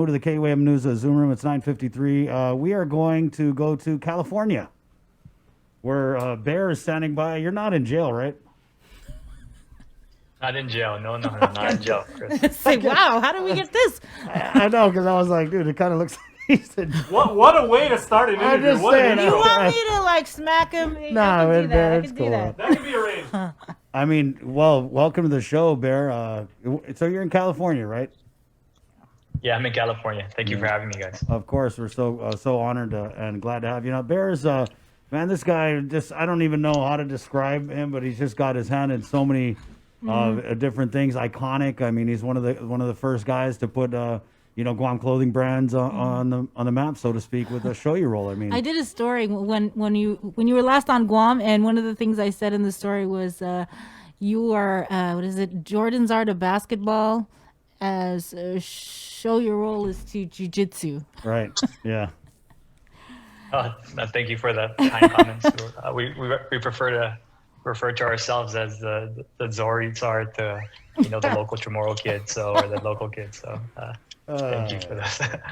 Go to the KWM News Zoom room. It's 9:53. We are going to go to California, where Bear is standing by. You're not in jail, right? Not in jail. No, not in jail, Chris. Say, wow, how did we get this? I know, because I was like, dude, it kind of looks like he said. What a way to start an interview. just What an saying, intro. You want me to like smack him? No, I can do that. I it's can cool. do that. That could be arranged. I mean, well, welcome to the show, Bear. So you're in California, right? Yeah, I'm in California. Thank you for having me, guys. Of course, we're so honored and glad to have you. Now, Bear's man, this guy I don't even know how to describe him, but he's just got his hand in so many different things. Iconic. I mean, he's one of the first guys to put Guam clothing brands on the map, so to speak, with a Shoyoroll. I mean, I did a story when you were last on Guam, and one of the things I said in the story was you are what is it? Jordan's art of basketball, as Shoyoroll is to jujitsu. right? Yeah. Thank you for the kind comments. We prefer to refer to ourselves as the Zorits are to the local Chamorro kids, or the local kids. So thank you for that.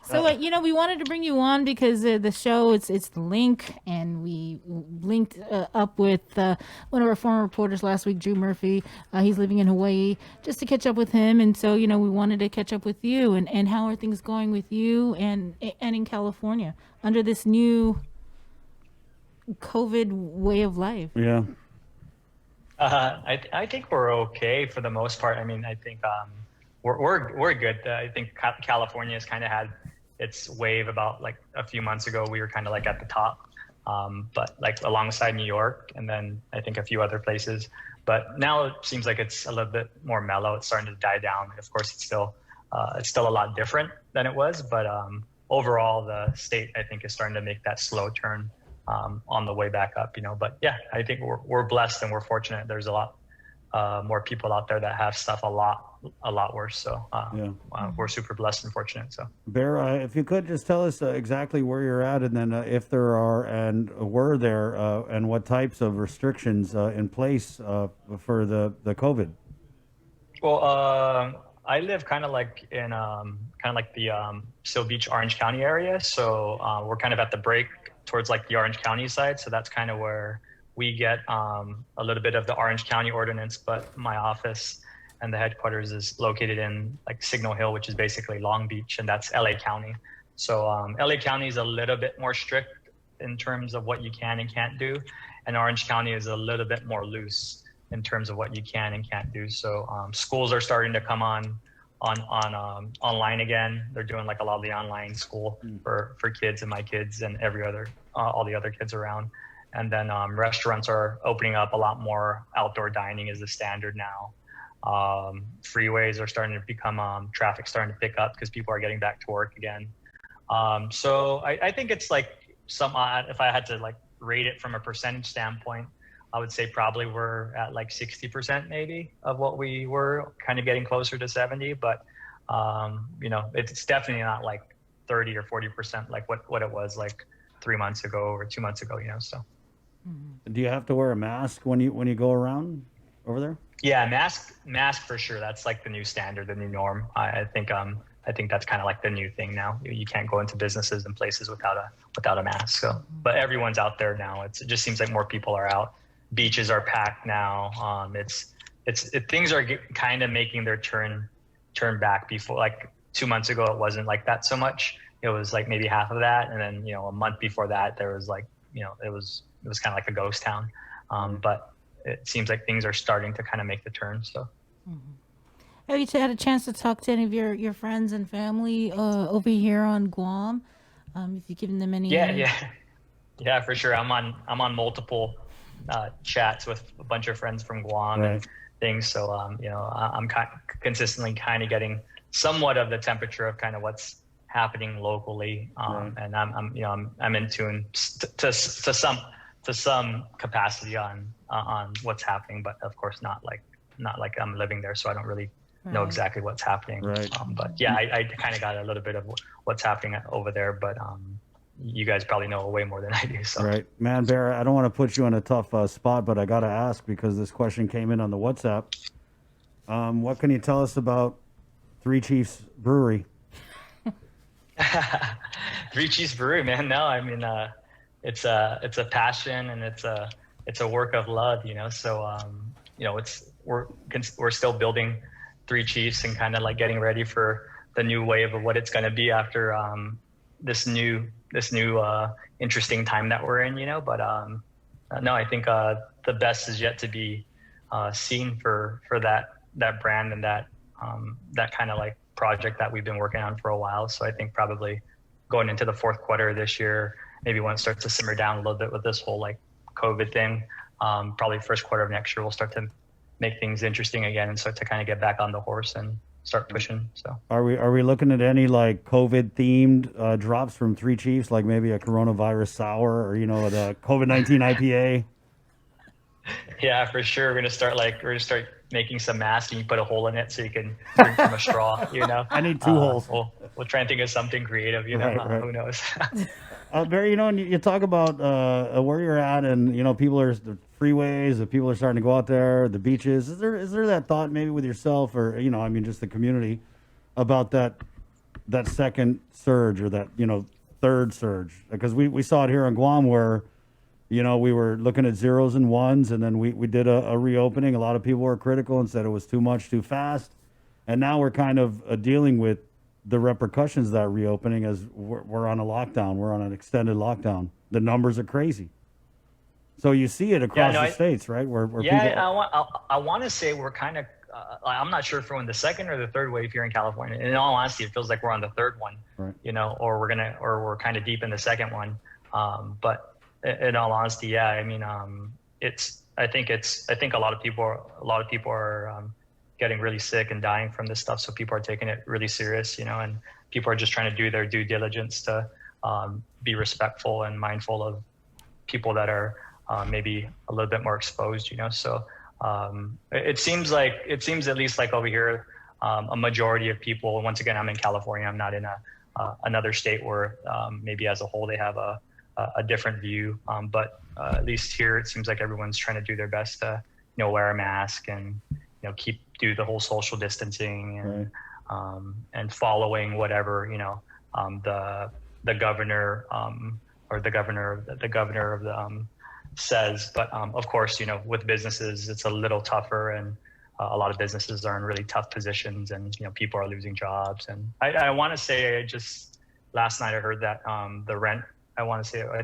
So we wanted to bring you on because the show it's the link, and we linked up with one of our former reporters last week, Drew Murphy. He's living in Hawaii, just to catch up with him, and so we wanted to catch up with you and how are things going with you and in California under this new COVID way of life. Yeah. I think we're okay for the most part. I mean, I think we're good. I think California has kind of had its wave about like a few months ago. We were kind of like at the top, but like alongside New York, and then I think a few other places. But now it seems like it's a little bit more mellow. It's starting to die down. Of course, it's still a lot different than it was, but overall, the state I think is starting to make that slow turn on the way back up. But yeah, I think we're blessed and we're fortunate. There's a lot more people out there that have stuff a lot worse. So we're super blessed and fortunate. So Bear, if you could just tell us exactly where you're at, and then if there are and were there and what types of restrictions in place for the COVID. Well, I live kind of like in the Seal Beach, Orange County area. So we're kind of at the break towards like the Orange County side. So that's kind of where we get a little bit of the Orange County ordinance, but my office and the headquarters is located in like Signal Hill, which is basically Long Beach, and that's LA County. So LA County is a little bit more strict in terms of what you can and can't do, and Orange County is a little bit more loose in terms of what you can and can't do. So schools are starting to come online again. They're doing like a lot of the online school for kids and my kids and all the other kids around. And then restaurants are opening up a lot more. Outdoor dining is the standard now. Freeways are starting to become, traffic starting to pick up because people are getting back to work again. So I think it's like if I had to like rate it from a percentage standpoint, I would say probably we're at like 60% maybe of what we were, kind of getting closer to 70. But, it's definitely not like 30 or 40% like what it was like 3 months ago or 2 months ago, so. Do you have to wear a mask when you go around over there? Yeah, mask for sure. That's like the new standard, the new norm. I think that's kind of like the new thing now. You can't go into businesses and places without a mask. So, but everyone's out there now. It just seems like more people are out. Beaches are packed now. Things are kind of making their turn back. Before, like 2 months ago, it wasn't like that so much. It was like maybe half of that, and then a month before that, there was like it was kind of like a ghost town. But it seems like things are starting to kind of make the turn. So, have you had a chance to talk to any of your friends and family over here on Guam? If you've given them any? Yeah, for sure. I'm on multiple chats with a bunch of friends from Guam and things. So, I'm consistently kind of getting somewhat of the temperature of kind of what's happening locally, and I'm in tune to some capacity on what's happening, but of course not like I'm living there, so I don't really know exactly what's happening. But yeah, I kind of got a little bit of what's happening over there, but you guys probably know way more than I do. So. Right, man, Bear, I don't want to put you on a tough spot, but I got to ask because this question came in on the WhatsApp. What can you tell us about Three Chiefs Brewery? Three Chiefs Brewery, man. No, I mean, it's a passion and it's a work of love, you know. So you know, we're still building Three Chiefs and kind of like getting ready for the new wave of what it's going to be after this new interesting time that we're in, you know. But no, I think the best is yet to be seen for that brand and that kind of like project that we've been working on for a while. So I think probably going into the fourth quarter of this year, maybe when it starts to simmer down a little bit with this whole like COVID thing, probably first quarter of next year, we'll start to make things interesting again and start to kind of get back on the horse and start pushing. So Are we looking at any like COVID themed drops from Three Chiefs, like maybe a coronavirus sour or, you know, the COVID-19 IPA? yeah, for sure. We're gonna start making some masks and you put a hole in it so you can drink from a straw, you know. I need two holes. We'll try and think of something creative, you know. Right. Who knows? Barry, you know, and you talk about where you're at, and you know, the freeways, the people are starting to go out there, the beaches. Is there that thought maybe with yourself, or you know, I mean, just the community, about that second surge or that, you know, third surge? Because we saw it here on Guam where, you know, we were looking at zeros and ones, and then we did a reopening. A lot of people were critical and said it was too much, too fast, and now we're kind of dealing with the repercussions of that reopening as we're on a lockdown. We're on an extended lockdown. The numbers are crazy. So you see it across the states, right? Where yeah, people... I want to say we're kind of, I'm not sure if we're in the second or the third wave here in California. In all honesty, it feels like we're on the third one, right. You know, or we're kind of deep in the second one. But in all honesty, yeah, I mean, I think a lot of people are getting really sick and dying from this stuff. So people are taking it really serious, you know, and people are just trying to do their due diligence to be respectful and mindful of people that are maybe a little bit more exposed, you know. So it seems at least like over here, a majority of people, once again, I'm in California, I'm not in another state where maybe as a whole they have a different view. But at least here, it seems like everyone's trying to do their best to, you know, wear a mask and, you know, do the whole social distancing and right. And following whatever, you know, the governor or the governor of the says. But of course, you know, with businesses, it's a little tougher, and a lot of businesses are in really tough positions, and you know, people are losing jobs. And I want to say, last night I heard that the rent. I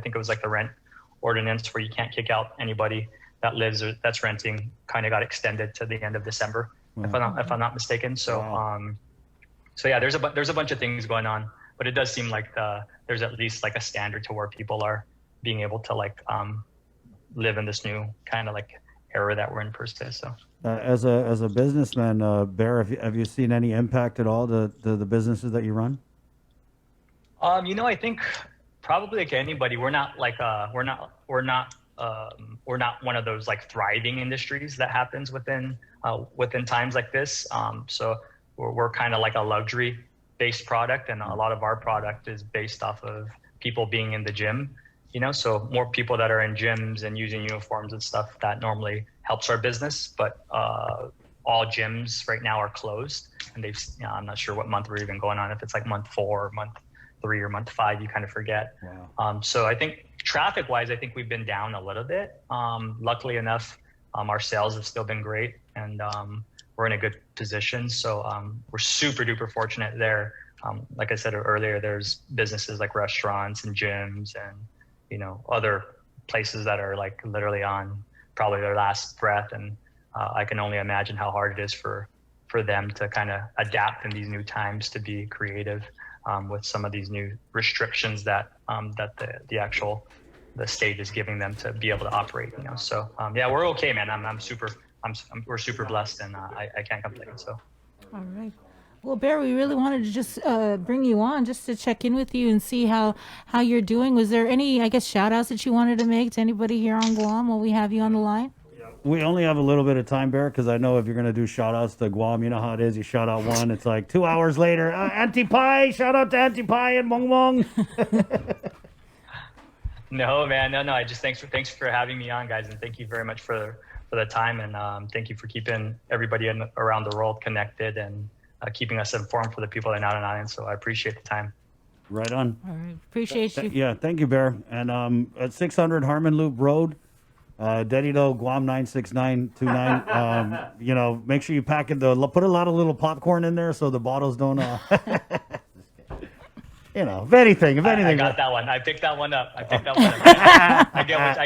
think it was like the rent ordinance where you can't kick out anybody that lives or that's renting kind of got extended to the end of December, if I'm not mistaken. So, so yeah, there's a bunch of things going on, but it does seem like there's at least like a standard to where people are being able to like live in this new kind of like era that we're in per se. So, as a businessman, Bear, have you seen any impact at all to the businesses that you run? You know, I think probably like anybody, we're not one of those like thriving industries that happens within times like this. So we're kind of like a luxury based product, and a lot of our product is based off of people being in the gym, you know, so more people that are in gyms and using uniforms and stuff, that normally helps our business. But all gyms right now are closed, and I'm not sure what month we're even going on, if it's like month 4 or month 3 or month 5, you kind of forget. Wow. So I think traffic wise, I think we've been down a little bit. Luckily enough, our sales have still been great, and we're in a good position. So we're super duper fortunate there. Like I said earlier, there's businesses like restaurants and gyms and, you know, other places that are like literally on probably their last breath. And I can only imagine how hard it is for them to kind of adapt in these new times, to be creative with some of these new restrictions that the state is giving them to be able to operate, you know. So yeah, we're okay, man. We're super blessed, and I can't complain. So. All right. Well, Bear, we really wanted to just bring you on just to check in with you and see how you're doing. Was there any, I guess, shout outs that you wanted to make to anybody here on Guam while we have you on the line? We only have a little bit of time, Bear, because I know if you're going to do shout-outs to Guam, you know how it is. You shout out one, it's like 2 hours later, Auntie Pie, shout out to Auntie Pie and Mong Mong. No, man, no. I just thanks for having me on, guys, and thank you very much for the time, and thank you for keeping everybody around the world connected and keeping us informed for the people that are not in audience. So I appreciate the time. Right on. All right. Appreciate you. Yeah, thank you, Bear. And at 600 Harmon Loop Road, Dedito, Guam 96929. You know, make sure you pack it. Put a lot of little popcorn in there so the bottles don't. You know, if anything. I got that one. I picked that one up. I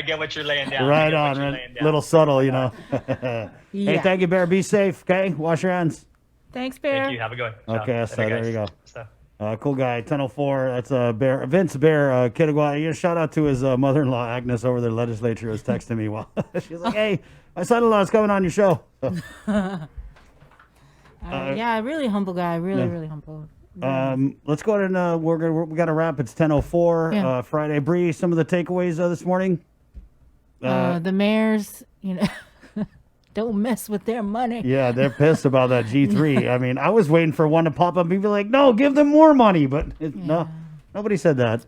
get what you're laying down. Right on, man. Little subtle, you know. Hey, Yeah. thank you, Bear. Be safe, okay? Wash your hands. Thanks, Bear. Thank you. Have a good one. Okay, so there you go. So. Cool guy, 1004. That's Bear, Vince Bear Quitugua. Yeah, shout out to his mother-in-law Agnes over the legislature was texting me while she's like, "Hey, my son-in-law is coming on your show." Yeah, really humble guy. Really humble. Let's go ahead and we got to wrap. It's 10:04 Yeah. Friday. Bree, some of the takeaways this morning. The mayors, you know, don't mess with their money. Yeah, they're pissed about that G3. I mean, I was waiting for one to pop up and be like, "No, give them more money," but no, nobody said that.